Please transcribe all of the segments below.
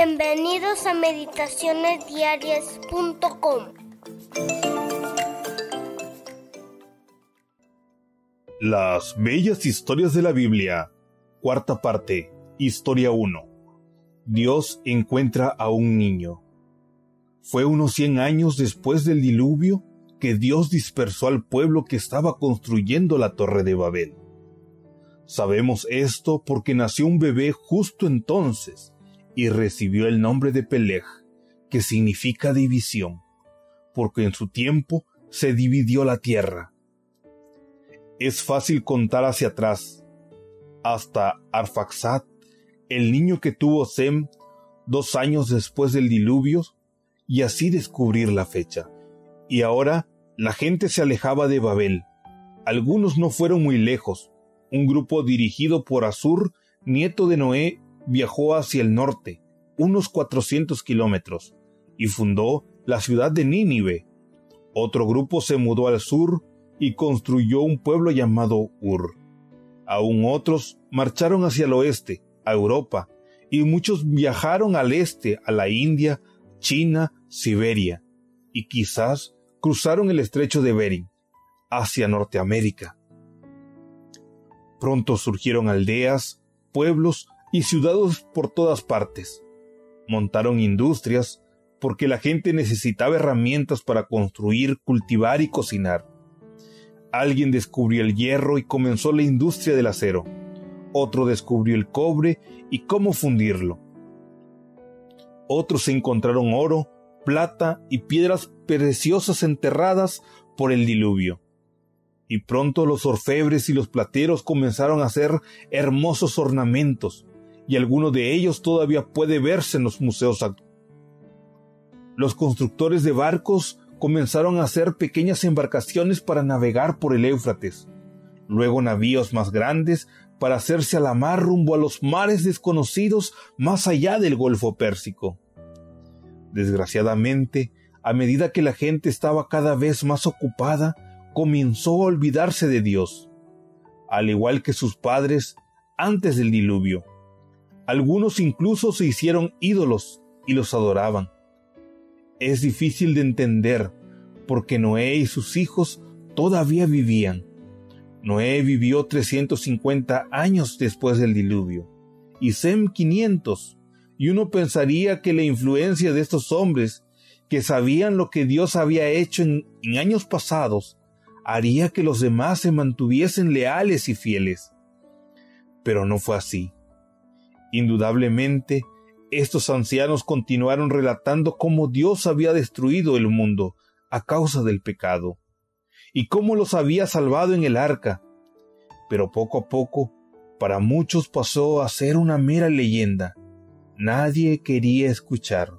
Bienvenidos a meditacionesdiarias.com. Las bellas historias de la Biblia. Cuarta parte. Historia 1. Dios encuentra a un niño. Fue unos 100 años después del diluvio que Dios dispersó al pueblo que estaba construyendo la Torre de Babel. Sabemos esto porque nació un bebé justo entonces y recibió el nombre de Peleg, que significa división, porque en su tiempo se dividió la tierra. Es fácil contar hacia atrás, hasta Arfaxad, el niño que tuvo Sem 2 años después del diluvio, y así descubrir la fecha. Y ahora la gente se alejaba de Babel. Algunos no fueron muy lejos. Un grupo dirigido por Asur, nieto de Noé, viajó hacia el norte, unos 400 kilómetros, y fundó la ciudad de Nínive. Otro grupo se mudó al sur y construyó un pueblo llamado Ur. Aún otros marcharon hacia el oeste, a Europa, y muchos viajaron al este, a la India, China, Siberia, y quizás cruzaron el estrecho de Bering, hacia Norteamérica. Pronto surgieron aldeas, pueblos y ciudades por todas partes. Montaron industrias porque la gente necesitaba herramientas para construir, cultivar y cocinar. Alguien descubrió el hierro y comenzó la industria del acero. Otro descubrió el cobre y cómo fundirlo. Otros encontraron oro, plata y piedras preciosas enterradas por el diluvio. Y pronto los orfebres y los plateros comenzaron a hacer hermosos ornamentos, y alguno de ellos todavía puede verse en los museos actuales. Los constructores de barcos comenzaron a hacer pequeñas embarcaciones para navegar por el Éufrates, luego navíos más grandes para hacerse a la mar rumbo a los mares desconocidos más allá del Golfo Pérsico. Desgraciadamente, a medida que la gente estaba cada vez más ocupada, comenzó a olvidarse de Dios, al igual que sus padres antes del diluvio. Algunos incluso se hicieron ídolos y los adoraban. Es difícil de entender, porque Noé y sus hijos todavía vivían. Noé vivió 350 años después del diluvio, y Sem 500, y uno pensaría que la influencia de estos hombres, que sabían lo que Dios había hecho en años pasados, haría que los demás se mantuviesen leales y fieles. Pero no fue así. Indudablemente, estos ancianos continuaron relatando cómo Dios había destruido el mundo a causa del pecado, y cómo los había salvado en el arca. Pero poco a poco, para muchos pasó a ser una mera leyenda. Nadie quería escuchar.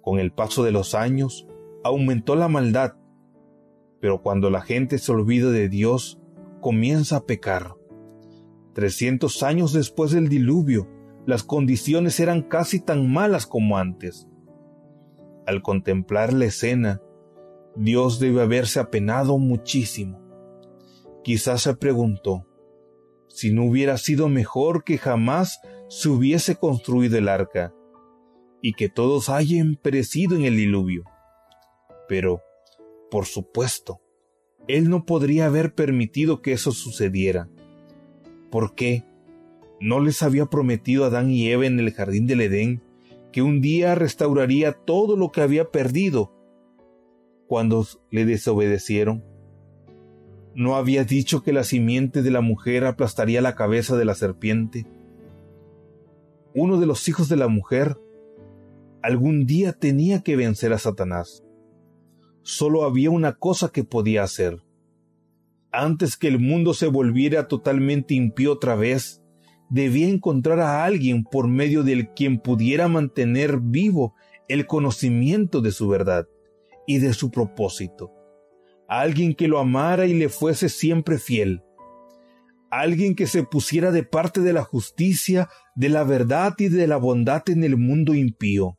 Con el paso de los años, aumentó la maldad, pero cuando la gente se olvida de Dios, comienza a pecar. 300 años después del diluvio, las condiciones eran casi tan malas como antes. Al contemplar la escena, Dios debe haberse apenado muchísimo. Quizás se preguntó, si no hubiera sido mejor que jamás se hubiese construido el arca, y que todos hayan perecido en el diluvio. Pero, por supuesto, Él no podría haber permitido que eso sucediera. ¿Por qué? ¿No les había prometido a Adán y Eva en el jardín del Edén que un día restauraría todo lo que había perdido cuando le desobedecieron? ¿No había dicho que la simiente de la mujer aplastaría la cabeza de la serpiente? Uno de los hijos de la mujer algún día tenía que vencer a Satanás. Solo había una cosa que podía hacer. Antes que el mundo se volviera totalmente impío otra vez, debía encontrar a alguien por medio del quien pudiera mantener vivo el conocimiento de su verdad y de su propósito. Alguien que lo amara y le fuese siempre fiel. Alguien que se pusiera de parte de la justicia, de la verdad y de la bondad en el mundo impío.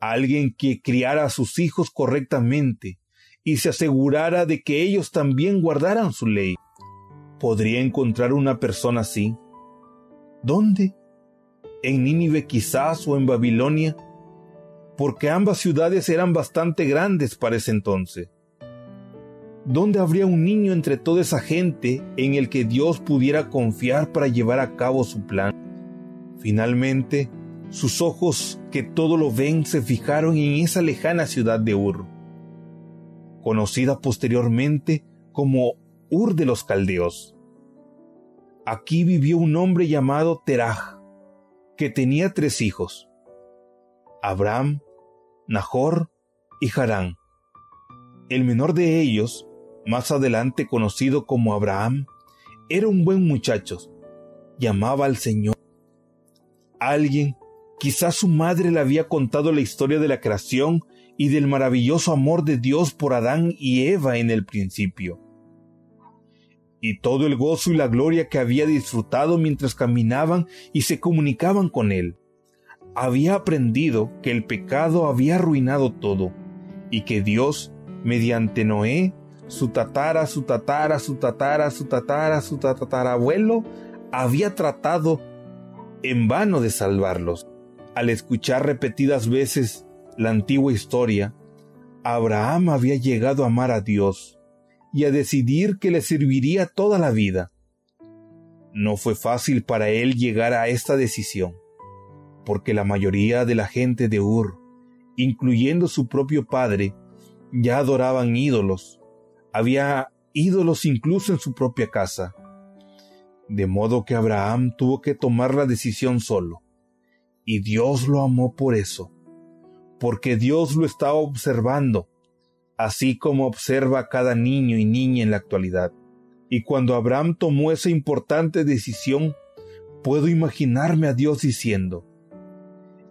Alguien que criara a sus hijos correctamente y se asegurara de que ellos también guardaran su ley. ¿Podría encontrar una persona así? ¿Dónde? ¿En Nínive quizás o en Babilonia? Porque ambas ciudades eran bastante grandes para ese entonces. ¿Dónde habría un niño entre toda esa gente en el que Dios pudiera confiar para llevar a cabo su plan? Finalmente, sus ojos, que todo lo ven, se fijaron en esa lejana ciudad de Ur, conocida posteriormente como Ur de los Caldeos. Aquí vivió un hombre llamado Teraj, que tenía 3 hijos: Abraham, Nahor y Harán. El menor de ellos, más adelante conocido como Abraham, era un buen muchacho. Llamaba al Señor. Alguien, quizás su madre, le había contado la historia de la creación y del maravilloso amor de Dios por Adán y Eva en el principio, y todo el gozo y la gloria que había disfrutado mientras caminaban y se comunicaban con Él. Había aprendido que el pecado había arruinado todo, y que Dios, mediante Noé, su tatarabuelo, había tratado en vano de salvarlos. Al escuchar repetidas veces la antigua historia, Abraham había llegado a amar a Dios y a decidir que le serviría toda la vida. No fue fácil para él llegar a esta decisión, porque la mayoría de la gente de Ur, incluyendo su propio padre, ya adoraban ídolos. Había ídolos incluso en su propia casa. De modo que Abraham tuvo que tomar la decisión solo. Y Dios lo amó por eso, porque Dios lo estaba observando, así como observa a cada niño y niña en la actualidad. Y cuando Abraham tomó esa importante decisión, puedo imaginarme a Dios diciendo: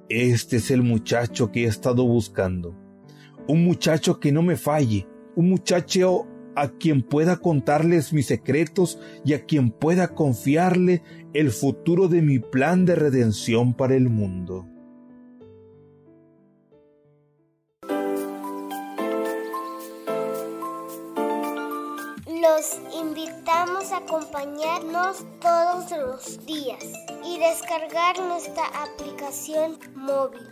este es el muchacho que he estado buscando, un muchacho que no me falle, un muchacho a quien pueda contarles mis secretos y a quien pueda confiarle el futuro de mi plan de redención para el mundo. Los invitamos a acompañarnos todos los días y descargar nuestra aplicación móvil.